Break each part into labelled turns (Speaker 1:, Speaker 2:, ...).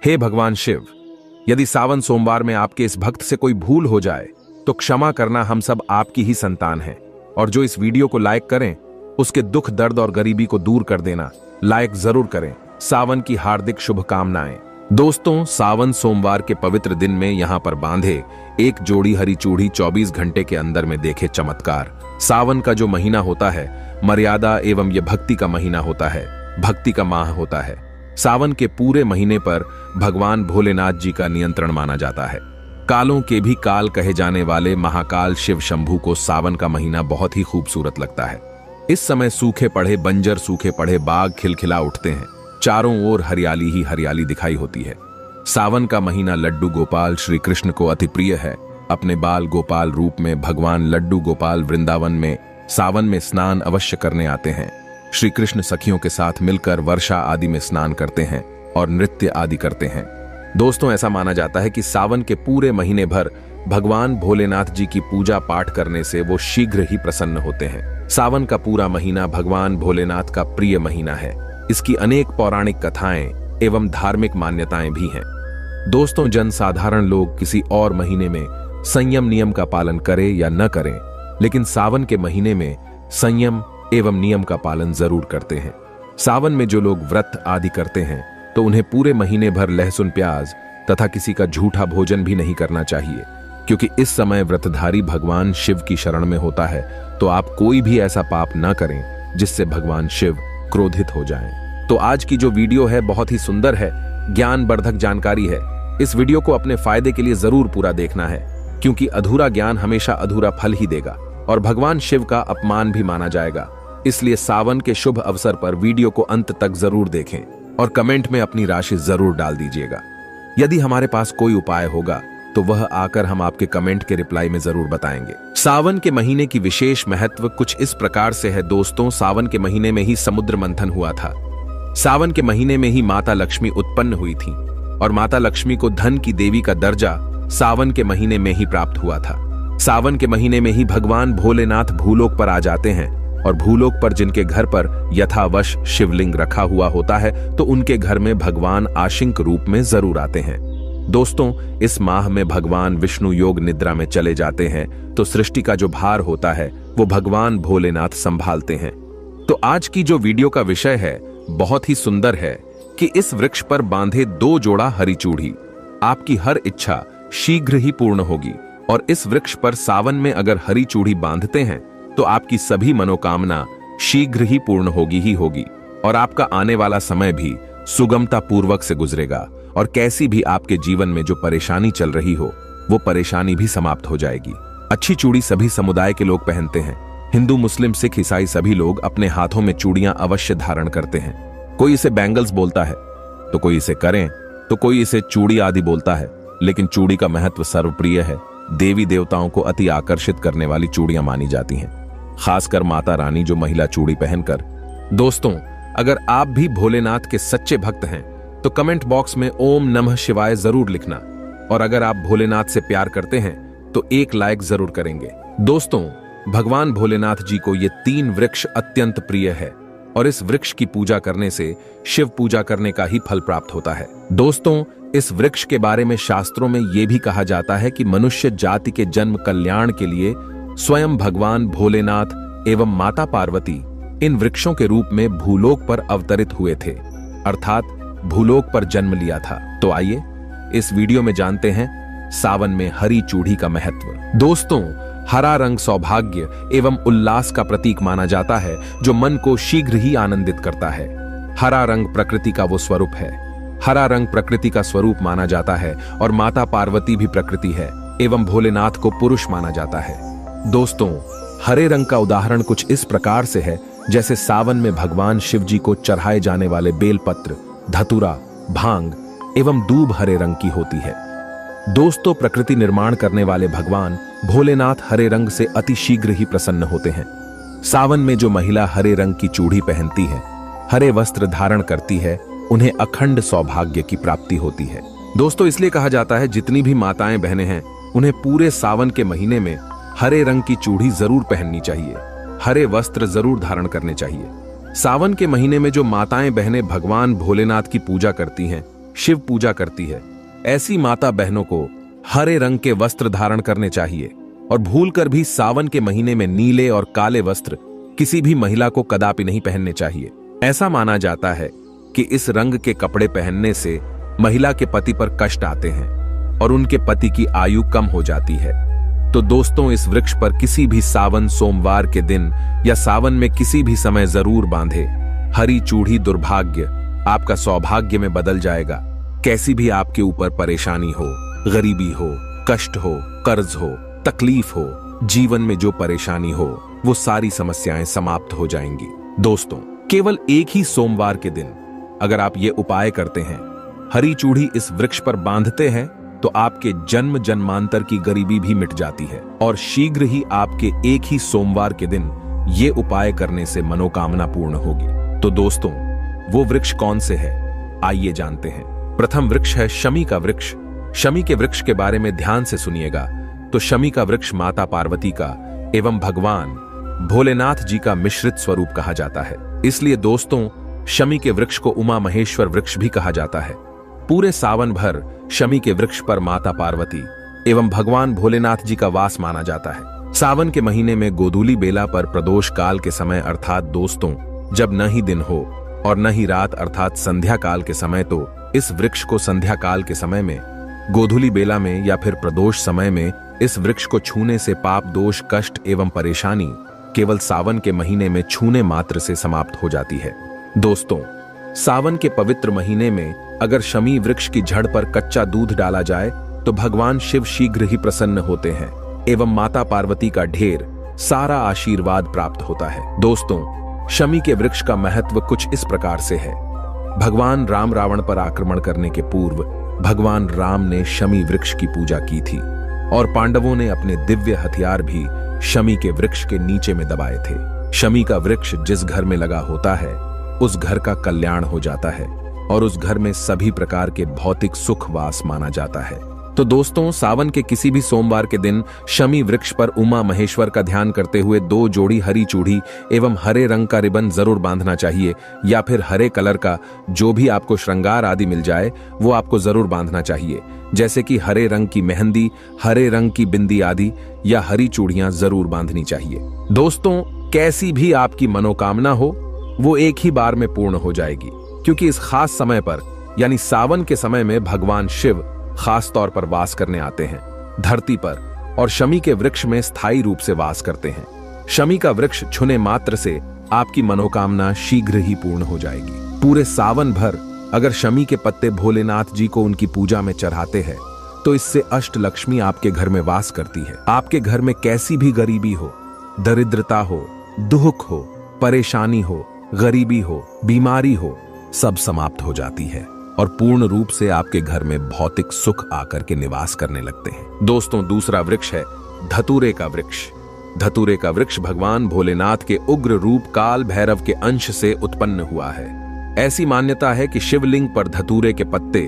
Speaker 1: हे भगवान शिव, यदि सावन सोमवार में आपके इस भक्त से कोई भूल हो जाए तो क्षमा करना, हम सब आपकी ही संतान हैं। और जो इस वीडियो को लाइक करें उसके दुख दर्द और गरीबी को दूर कर देना। लाइक जरूर करें। सावन की हार्दिक शुभकामनाएं। दोस्तों, सावन सोमवार के पवित्र दिन में यहां पर बांधे एक जोड़ी हरी चूड़ी 24 घंटे के अंदर में देखे चमत्कार। सावन का जो महीना होता है मर्यादा एवं यह भक्ति का महीना होता है, भक्ति का माह होता है। सावन के पूरे महीने पर भगवान भोलेनाथ जी का नियंत्रण माना जाता है। कालों के भी काल कहे जाने वाले महाकाल शिव शंभू को सावन का महीना बहुत ही खूबसूरत लगता है। इस समय सूखे पड़े बंजर, सूखे पड़े बाग खिलखिला उठते हैं। चारों ओर हरियाली ही हरियाली दिखाई होती है। सावन का महीना लड्डू गोपाल श्री कृष्ण को अति प्रिय है। अपने बाल गोपाल रूप में भगवान लड्डू गोपाल वृंदावन में सावन में स्नान अवश्य करने आते हैं। श्री कृष्ण सखियों के साथ मिलकर वर्षा आदि में स्नान करते हैं और नृत्य आदि करते हैं। दोस्तों, ऐसा माना जाता है कि सावन के पूरे महीने भर भगवान भोलेनाथ जी की पूजा पाठ करने से वो शीघ्र ही प्रसन्न होते हैं। सावन का पूरा महीना भगवान भोलेनाथ का प्रिय महीना है। इसकी अनेक पौराणिक कथाएं एवं धार्मिक मान्यताएं भी हैं। दोस्तों, जनसाधारण लोग किसी और महीने में संयम नियम का पालन करें या न करें, लेकिन सावन के महीने में संयम एवं नियम का पालन जरूर करते हैं। सावन में जो लोग व्रत आदि करते हैं तो उन्हें पूरे महीने भर लहसुन प्याज तथा किसी का झूठा भोजन भी नहीं करना चाहिए, क्योंकि इस समय व्रतधारी भगवान शिव की शरण में होता है। तो आप कोई भी ऐसा पाप न करें जिससे भगवान शिव क्रोधित हो जाएं। तो आज की जो वीडियो है बहुत ही सुंदर है, ज्ञानवर्धक जानकारी है। इस वीडियो को अपने फायदे के लिए जरूर पूरा देखना है, क्योंकि अधूरा ज्ञान हमेशा अधूरा फल ही देगा और भगवान शिव का अपमान भी माना जाएगा। इसलिए सावन के शुभ अवसर पर वीडियो को अंत तक जरूर देखें और कमेंट में अपनी राशि जरूर डाल दीजिएगा। यदि हमारे पास कोई उपाय होगा तो वह आकर हम आपके कमेंट के रिप्लाई में जरूर बताएंगे। सावन के महीने की विशेष महत्व कुछ इस प्रकार से है। दोस्तों, सावन के महीने में ही समुद्र मंथन हुआ था। सावन के महीने में ही माता लक्ष्मी उत्पन्न हुई थी और माता लक्ष्मी को धन की देवी का दर्जा सावन के महीने में ही प्राप्त हुआ था। सावन के महीने में ही भगवान भोलेनाथ भूलोक पर आ जाते हैं और भूलोक पर जिनके घर पर यथावश शिवलिंग रखा हुआ होता है तो उनके घर में भगवान आशिंक रूप में जरूर आते हैं। दोस्तों, इस माह में भगवान विष्णु योग निद्रा में चले जाते हैं तो सृष्टि का जो भार होता है वो भगवान भोलेनाथ संभालते हैं। तो आज की जो वीडियो का विषय है बहुत ही सुंदर है कि इस वृक्ष पर बांधे 2 जोड़ा हरी चूड़ी, आपकी हर इच्छा शीघ्र ही पूर्ण होगी। और इस वृक्ष पर सावन में अगर हरी चूड़ी बांधते हैं तो आपकी सभी मनोकामना शीघ्र ही पूर्ण होगी ही होगी और आपका आने वाला समय भी सुगमता पूर्वक से गुजरेगा और कैसी भी आपके जीवन में जो परेशानी चल रही हो वो परेशानी भी समाप्त हो जाएगी। अच्छी चूड़ी सभी समुदाय के लोग पहनते हैं। हिंदू, मुस्लिम, सिख, ईसाई सभी लोग अपने हाथों में चूड़ियां अवश्य धारण करते हैं। कोई इसे बैंगल्स बोलता है तो कोई इसे करें तो कोई इसे चूड़ी आदि बोलता है, लेकिन चूड़ी का महत्व सर्वप्रिय है। देवी देवताओं को अति आकर्षित करने वाली चूड़ियां मानी जाती हैं, खासकर माता रानी जो महिला चूड़ी पहनकर। दोस्तों, अगर आप भी भोलेनाथ के सच्चे भक्त हैं तो कमेंट बॉक्स में ओम नमः शिवाय जरूर लिखना और अगर आप भोलेनाथ से प्यार करते हैं तो एक लाइक जरूर करेंगे। दोस्तों, भगवान भोलेनाथ जी को ये 3 वृक्ष अत्यंत प्रिय है और इस वृक्ष की पूजा करने से शिव पूजा करने का ही फल प्राप्त होता है। दोस्तों, इस वृक्ष के बारे में शास्त्रों में यह भी कहा जाता है कि मनुष्य जाति के जन्म कल्याण के लिए स्वयं भगवान भोलेनाथ एवं माता पार्वती इन वृक्षों के रूप में भूलोक पर अवतरित हुए थे, अर्थात भूलोक पर जन्म लिया था। तो आइए इस वीडियो में जानते हैं सावन में हरी चूड़ी का महत्व। दोस्तों, हरा रंग सौभाग्य एवं उल्लास का प्रतीक माना जाता है जो मन को शीघ्र ही आनंदित करता है। हरा रंग प्रकृति का वो स्वरूप है। हरा रंग प्रकृति का स्वरूप माना जाता है और माता पार्वती भी प्रकृति है एवं भोलेनाथ को पुरुष माना जाता है। दोस्तों, हरे रंग का उदाहरण कुछ इस प्रकार से है जैसे सावन में भगवान शिव जी को चढ़ाए जाने वाले बेलपत्र, धतूरा, भांग एवं दूब हरे रंग की होती है। दोस्तों, प्रकृति निर्माण करने वाले भगवान भोलेनाथ हरे रंग से अति शीघ्र ही प्रसन्न होते हैं। सावन में जो महिला हरे रंग की चूड़ी पहनती है, हरे वस्त्र धारण करती है, उन्हें अखंड सौभाग्य की प्राप्ति होती है। दोस्तों, इसलिए कहा जाता है जितनी भी माताएं बहनें हैं उन्हें पूरे सावन के महीने में हरे रंग की चूड़ी जरूर पहननी चाहिए, हरे वस्त्र जरूर धारण करने चाहिए। सावन के महीने में जो माताएं बहनें भगवान भोलेनाथ की पूजा करती हैं, शिव पूजा करती है, ऐसी माता बहनों को हरे रंग के वस्त्र धारण करने चाहिए और भूलकर भी सावन के महीने में नीले और काले वस्त्र किसी भी महिला को कदापि नहीं पहनने चाहिए। ऐसा माना जाता है कि इस रंग के कपड़े पहनने से महिला के पति पर कष्ट आते हैं और उनके पति की आयु कम हो जाती है। तो दोस्तों, इस वृक्ष पर किसी भी सावन सोमवार के दिन या सावन में किसी भी समय जरूर बांधे। हरी चूड़ी दुर्भाग्य आपका सौभाग्य में बदल जाएगा। कैसी भी आपके ऊपर परेशानी हो, गरीबी हो, कष्ट हो, कर्ज हो, तकलीफ हो, जीवन में जो परेशानी हो, वो सारी समस्याएं समाप्त हो जाएंगी। दोस्तों, केवल एक ही सोमवार के दिन अगर आप ये उपाय करते हैं, हरी चूड़ी इस वृक्ष पर बांधते हैं, तो आपके जन्म जन्मांतर की गरीबी भी मिट जाती है और शीघ्र ही आपके एक ही सोमवार के दिन ये उपाय करने से मनोकामना पूर्ण होगी। तो दोस्तों, वो वृक्ष कौन से है, आइए जानते हैं। प्रथम वृक्ष है शमी का वृक्ष। शमी के वृक्ष के बारे में ध्यान से सुनिएगा। तो शमी का वृक्ष माता पार्वती का एवं भगवान भोलेनाथ जी का मिश्रित स्वरूप कहा जाता है। इसलिए दोस्तों, शमी के वृक्ष को उमा महेश्वर वृक्ष भी कहा जाता है। पूरे सावन भर शमी के वृक्ष पर माता पार्वती एवं भगवान भोलेनाथ जी का वास माना जाता है। सावन के महीने में गोधूली बेला पर प्रदोष काल के समय अर्थात दोस्तों, जब न ही दिन हो और न ही रात अर्थात संध्या काल के समय, तो इस वृक्ष को संध्या काल के समय में, गोधूली बेला में या फिर प्रदोष समय में इस वृक्ष को छूने से पाप दोष कष्ट एवं परेशानी केवल सावन के महीने में छूने मात्र से समाप्त हो जाती है। दोस्तों, सावन के पवित्र महीने में अगर शमी वृक्ष की जड़ पर कच्चा दूध डाला जाए तो भगवान शिव शीघ्र ही प्रसन्न होते हैं एवं माता पार्वती का ढेर सारा आशीर्वाद प्राप्त होता है। दोस्तों, शमी के वृक्ष का महत्व कुछ इस प्रकार से है। भगवान राम रावण पर आक्रमण करने के पूर्व भगवान राम ने शमी वृक्ष की पूजा की थी और पांडवों ने अपने दिव्य हथियार भी शमी के वृक्ष के नीचे में दबाए थे। शमी का वृक्ष जिस घर में लगा होता है उस घर का कल्याण हो जाता है और उस घर में सभी प्रकार के भौतिक सुख वास माना जाता है। तो दोस्तों, सावन के किसी भी सोमवार के दिन शमी वृक्ष पर उमा महेश्वर का ध्यान करते हुए 2 जोड़ी हरी चूड़ी एवं हरे रंग का रिबन जरूर बांधना चाहिए, या फिर हरे कलर का जो भी आपको श्रृंगार आदि मिल जाए वो आपको जरूर बांधना चाहिए, जैसे कि हरे रंग की मेहंदी, हरे रंग की बिंदी आदि या हरी चूड़ियां जरूर बांधनी चाहिए। दोस्तों, कैसी भी आपकी मनोकामना हो वो एक ही बार में पूर्ण हो जाएगी, क्योंकि इस खास समय पर यानी सावन के समय में भगवान शिव खास तौर पर वास करने आते हैं धरती पर और शमी के वृक्ष में स्थायी रूप से वास करते हैं। शमी का वृक्ष छूने मात्र से आपकी मनोकामना शीघ्र ही पूर्ण हो जाएगी। पूरे सावन भर अगर शमी के पत्ते भोलेनाथ जी को उनकी पूजा में चढ़ाते हैं तो इससे अष्ट लक्ष्मी आपके घर में वास करती है। आपके घर में कैसी भी गरीबी हो, दरिद्रता हो, दुख हो, परेशानी हो, गरीबी हो, बीमारी हो, सब समाप्त हो जाती है और पूर्ण रूप से आपके घर में भौतिक सुख आकर के निवास करने लगते हैं। दोस्तों, दूसरा वृक्ष है धतूरे का वृक्ष। धतूरे का वृक्ष भगवान भोलेनाथ के उग्र रूप काल भैरव के अंश से उत्पन्न हुआ है। ऐसी मान्यता है कि शिवलिंग पर धतूरे के पत्ते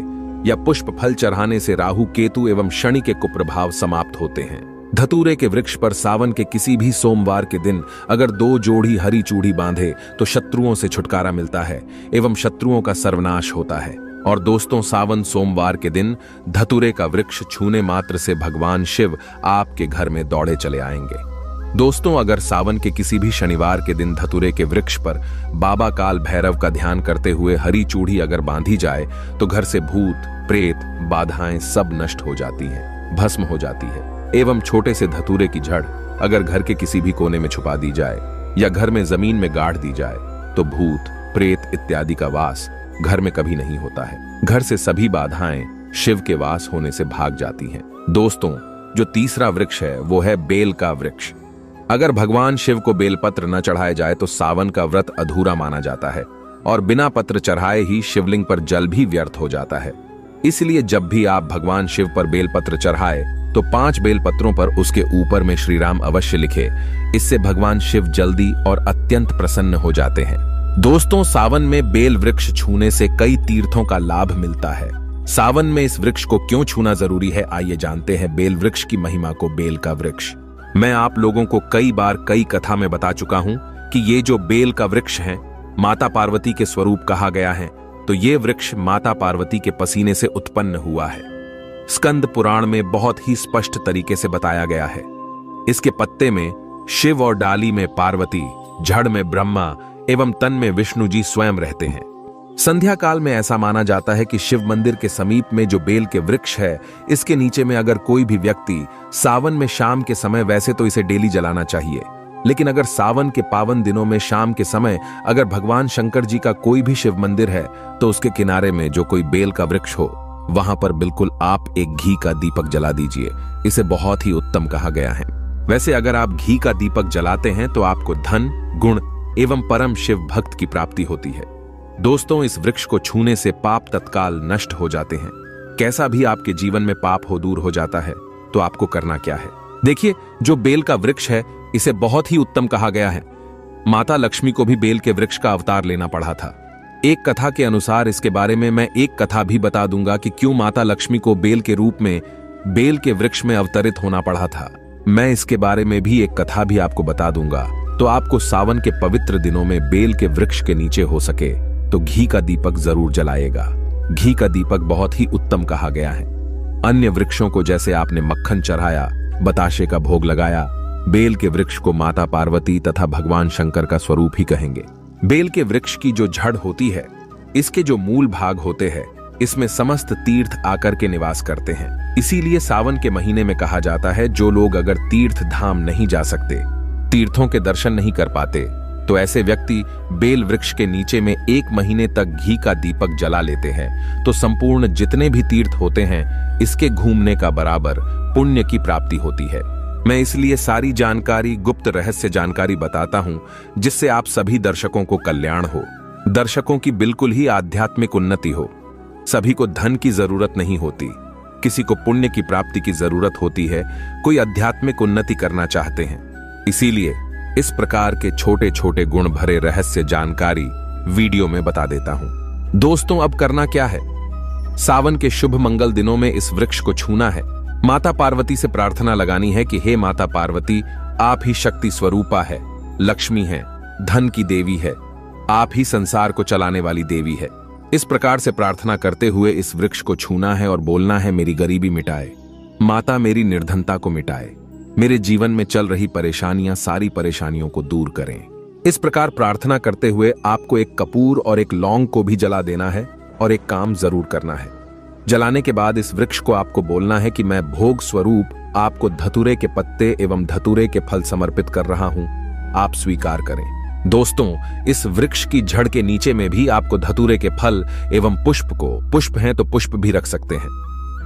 Speaker 1: या पुष्प फल चढ़ाने से राहु केतु एवं शनि के कुप्रभाव समाप्त होते हैं। धतूरे के वृक्ष पर सावन के किसी भी सोमवार के दिन अगर 2 जोड़ी हरी चूड़ी बांधे तो शत्रुओं से छुटकारा मिलता है एवं शत्रुओं का सर्वनाश होता है। और दोस्तों, सावन सोमवार के दिन धतूरे का वृक्ष छूने मात्र से भगवान शिव आपके घर में दौड़े चले आएंगे। दोस्तों, अगर सावन के किसी भी शनिवार के दिन धतूरे के वृक्ष पर बाबा काल भैरव का ध्यान करते हुए हरी चूड़ी अगर बांधी जाए तो घर से भूत प्रेत बाधाएं सब नष्ट हो जाती हैं, भस्म हो जाती है। एवं छोटे से धतूरे की जड़ अगर घर के किसी भी कोने में छुपा दी जाए या घर में जमीन में गाड़ दी जाए तो भूत प्रेत इत्यादि का वास घर में कभी नहीं होता है। घर से सभी बाधाएं शिव के वास होने से भाग जाती हैं। दोस्तों, जो तीसरा वृक्ष है वो है बेल का वृक्ष। अगर भगवान शिव को बेलपत्र न चढ़ाए जाए तो सावन का व्रत अधूरा माना जाता है और बिना पत्र चढ़ाए ही शिवलिंग पर जल भी व्यर्थ हो जाता है। इसलिए जब भी आप भगवान शिव पर बेलपत्र चढ़ाए तो 5 बेलपत्रों पर उसके ऊपर में श्री राम अवश्य लिखे। इससे भगवान शिव जल्दी और अत्यंत प्रसन्न हो जाते हैं। दोस्तों, सावन में बेल वृक्ष छूने से कई तीर्थों का लाभ मिलता है। सावन में इस वृक्ष को क्यों छूना जरूरी है, आइए जानते हैं बेल वृक्ष की महिमा को। बेल का वृक्ष मैं आप लोगों को कई बार कई कथा में बता चुका हूं कि ये जो बेल का वृक्ष है माता पार्वती के स्वरूप कहा गया है। तो ये वृक्ष माता पार्वती के पसीने से उत्पन्न हुआ है। स्कंद पुराण में बहुत ही स्पष्ट तरीके से बताया गया है। इसके पत्ते में शिव और डाली में पार्वती, जड़ में ब्रह्मा एवं तन में विष्णु जी स्वयं रहते हैं। संध्या काल में ऐसा माना जाता है कि शिव मंदिर के समीप में जो बेल के वृक्ष है, इसके नीचे में अगर कोई भी व्यक्ति सावन में शाम के समय, वैसे तो इसे डेली जलाना चाहिए, लेकिन अगर सावन के पावन दिनों में शाम के समय अगर भगवान शंकर जी का कोई भी शिव मंदिर है तो उसके किनारे में जो कोई बेल का वृक्ष हो, वहां पर बिल्कुल आप एक घी का दीपक जला दीजिए। इसे बहुत ही उत्तम कहा गया है। वैसे अगर आप घी का दीपक जलाते हैं तो आपको धन, गुण एवं परम शिव भक्त की प्राप्ति होती है। दोस्तों, इस वृक्ष को छूने से पाप तत्काल नष्ट हो जाते हैं। कैसा भी आपके जीवन में पाप हो दूर हो जाता है, तो आपको करना क्या है? देखिए, जो बेल का वृक्ष है इसे बहुत ही उत्तम कहा गया है। माता लक्ष्मी को भी बेल के वृक्ष का अवतार लेना पड़ा था। एक कथा के अनुसार इसके बारे में मैं एक कथा भी बता दूंगा कि क्यों माता लक्ष्मी को बेल के रूप में बेल के वृक्ष में अवतरित होना पड़ा था। मैं इसके बारे में भी एक कथा भी आपको बता दूंगा। तो आपको सावन के पवित्र दिनों में बेल के वृक्ष के नीचे हो सके तो घी का दीपक जरूर जलाएगा। घी का दीपक बहुत ही उत्तम कहा गया है। अन्य वृक्षों को जैसे आपने मक्खन चढ़ाया, बताशे का भोग लगाया, बेल के वृक्ष को माता पार्वती तथा भगवान शंकर का स्वरूप ही कहेंगे। बेल के वृक्ष की जो जड़ होती है, इसके जो मूल भाग होते हैं, इसमें समस्त तीर्थ आकर के निवास करते हैं। इसीलिए सावन के महीने में कहा जाता है, जो लोग अगर तीर्थ धाम नहीं जा सकते, तीर्थों के दर्शन नहीं कर पाते, तो ऐसे व्यक्ति बेल वृक्ष के नीचे में 1 महीने तक घी का दीपक जला लेते हैं तो संपूर्ण जितने भी तीर्थ होते हैं, इसके घूमने का बराबर पुण्य की प्राप्ति होती है। मैं इसलिए सारी जानकारी, गुप्त रहस्य जानकारी बताता हूं, जिससे आप सभी दर्शकों को कल्याण हो, दर्शकों की बिल्कुल ही आध्यात्मिक उन्नति हो। सभी को धन की जरूरत नहीं होती, किसी को पुण्य की प्राप्ति की जरूरत होती है, कोई आध्यात्मिक उन्नति करना चाहते हैं। इसीलिए इस प्रकार के छोटे छोटे गुण भरे रहस्य जानकारी वीडियो में बता देता हूं। दोस्तों, अब करना क्या है? सावन के शुभ मंगल दिनों में इस वृक्ष को छूना है। माता पार्वती से प्रार्थना लगानी है कि हे माता पार्वती, आप ही शक्ति स्वरूपा है, लक्ष्मी है, धन की देवी है, आप ही संसार को चलाने वाली देवी है। इस प्रकार से प्रार्थना करते हुए इस वृक्ष को छूना है और बोलना है, मेरी गरीबी मिटाए माता, मेरी निर्धनता को मिटाए, मेरे जीवन में चल रही परेशानियां, सारी परेशानियों को दूर करें। इस प्रकार प्रार्थना करते हुए आपको एक कपूर और एक लौंग को भी जला देना है और एक काम जरूर करना है। जलाने के बाद इस वृक्ष को आपको बोलना है कि मैं भोग स्वरूप आपको धतूरे के पत्ते एवं धतूरे के फल समर्पित कर रहा हूं, आप स्वीकार करें। दोस्तों, इस वृक्ष की जड़ के नीचे में भी आपको धतूरे के फल एवं पुष्प हैं तो पुष्प भी रख सकते हैं,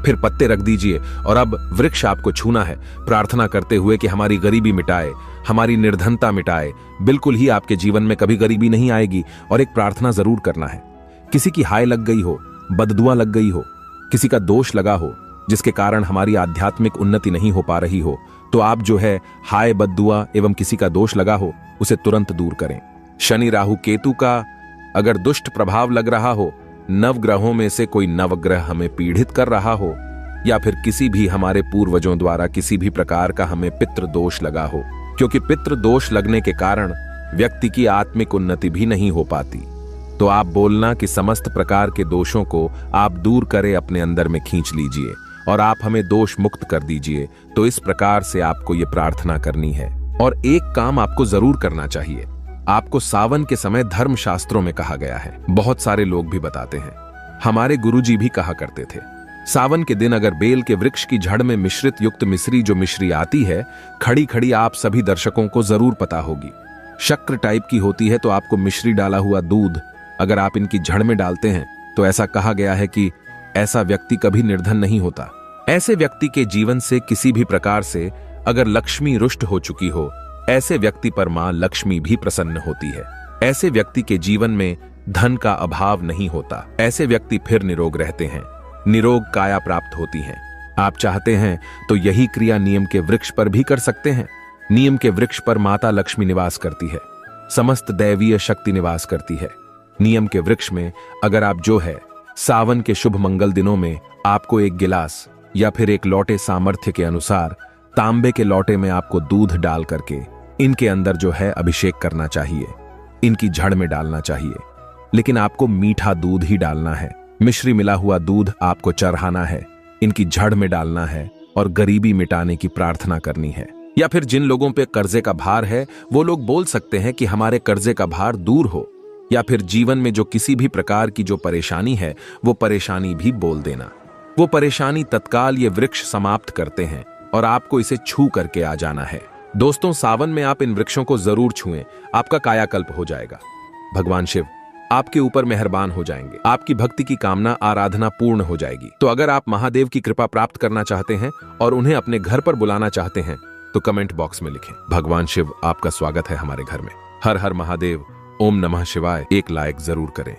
Speaker 1: फिर पत्ते रख दीजिए। और अब वृक्ष आपको छूना है, प्रार्थना करते हुए कि हमारी गरीबी मिटाए, हमारी निर्धनता मिटाए, बिल्कुल ही आपके जीवन में कभी गरीबी नहीं आएगी। और एक प्रार्थना जरूर करना है, किसी की हाय लग गई हो, बददुआ लग गई हो, किसी का दोष लगा हो, जिसके कारण हमारी आध्यात्मिक उन्नति नहीं हो पा रही हो, तो आप जो है हाय, बददुआ एवं किसी का दोष लगा हो, उसे तुरंत दूर करें। शनि, राहु, केतु का अगर दुष्ट प्रभाव लग रहा हो, नवग्रहों में से कोई नवग्रह हमें पीड़ित कर रहा हो, या फिर किसी भी हमारे पूर्वजों द्वारा किसी भी प्रकार का हमें पितृ दोष लगा हो, क्योंकि पितृ दोष लगने के कारण व्यक्ति की आत्मिक उन्नति भी नहीं हो पाती, तो आप बोलना कि समस्त प्रकार के दोषों को आप दूर करें, अपने अंदर में खींच लीजिए और आप हमें दोष मुक्त कर दीजिए। तो इस प्रकार से आपको ये प्रार्थना करनी है। और एक काम आपको जरूर करना चाहिए, आपको सावन के समय धर्म शास्त्रों में कहा गया है, बहुत सारे लोग भी बताते हैं, हमारे गुरुजी भी कहा करते थे, सावन के दिन अगर बेल के वृक्ष की जड़ में मिश्रित युक्त मिश्री, जो मिश्री आती है खड़ी खड़ी, आप सभी दर्शकों को जरूर पता होगी, शक्कर टाइप की होती है, तो आपको मिश्री डाला हुआ दूध अगर आप इनकी जड़ में डालते हैं तो ऐसा कहा गया है कि ऐसा व्यक्ति कभी निर्धन नहीं होता। ऐसे व्यक्ति के जीवन से किसी भी प्रकार से अगर लक्ष्मी रुष्ट हो चुकी हो, ऐसे व्यक्ति पर मां लक्ष्मी भी प्रसन्न होती है। ऐसे व्यक्ति के जीवन में धन का अभाव नहीं होता, ऐसे व्यक्ति फिर निरोग रहते हैं, निरोग काया प्राप्त होती है। आप चाहते हैं तो यही क्रिया नीम के वृक्ष पर भी कर सकते हैं। नीम के वृक्ष पर माता लक्ष्मी निवास करती है, समस्त दैवीय शक्ति निवास करती है। नीम के वृक्ष में अगर आप जो है सावन के शुभ मंगल दिनों में आपको एक गिलास या फिर एक लोटे सामर्थ्य के अनुसार तांबे के लोटे में आपको दूध डाल करके इनके अंदर जो है अभिषेक करना चाहिए, इनकी जड़ में डालना चाहिए। लेकिन आपको मीठा दूध ही डालना है। मिश्री मिला हुआ दूध आपको चढ़ाना है, इनकी जड़ में डालना है और गरीबी मिटाने की प्रार्थना करनी है। या फिर जिन लोगों पे कर्जे का भार है वो लोग बोल सकते हैं कि हमारे कर्जे का भार दूर हो। या फिर जीवन में जो किसी भी प्रकार की जो परेशानी है वो परेशानी भी बोल देना। वो परेशानी तत्काल ये वृक्ष समाप्त करते हैं और आपको इसे छू करके आ जाना है। दोस्तों, सावन में आप इन वृक्षों को जरूर छुएं, आपका कायाकल्प हो जाएगा। भगवान शिव आपके ऊपर मेहरबान हो जाएंगे, आपकी भक्ति की कामना आराधना पूर्ण हो जाएगी। तो अगर आप महादेव की कृपा प्राप्त करना चाहते हैं और उन्हें अपने घर पर बुलाना चाहते हैं तो कमेंट बॉक्स में लिखें, भगवान शिव आपका स्वागत है हमारे घर में। हर हर महादेव, ओम नमः शिवाय एक लाइक जरूर करें।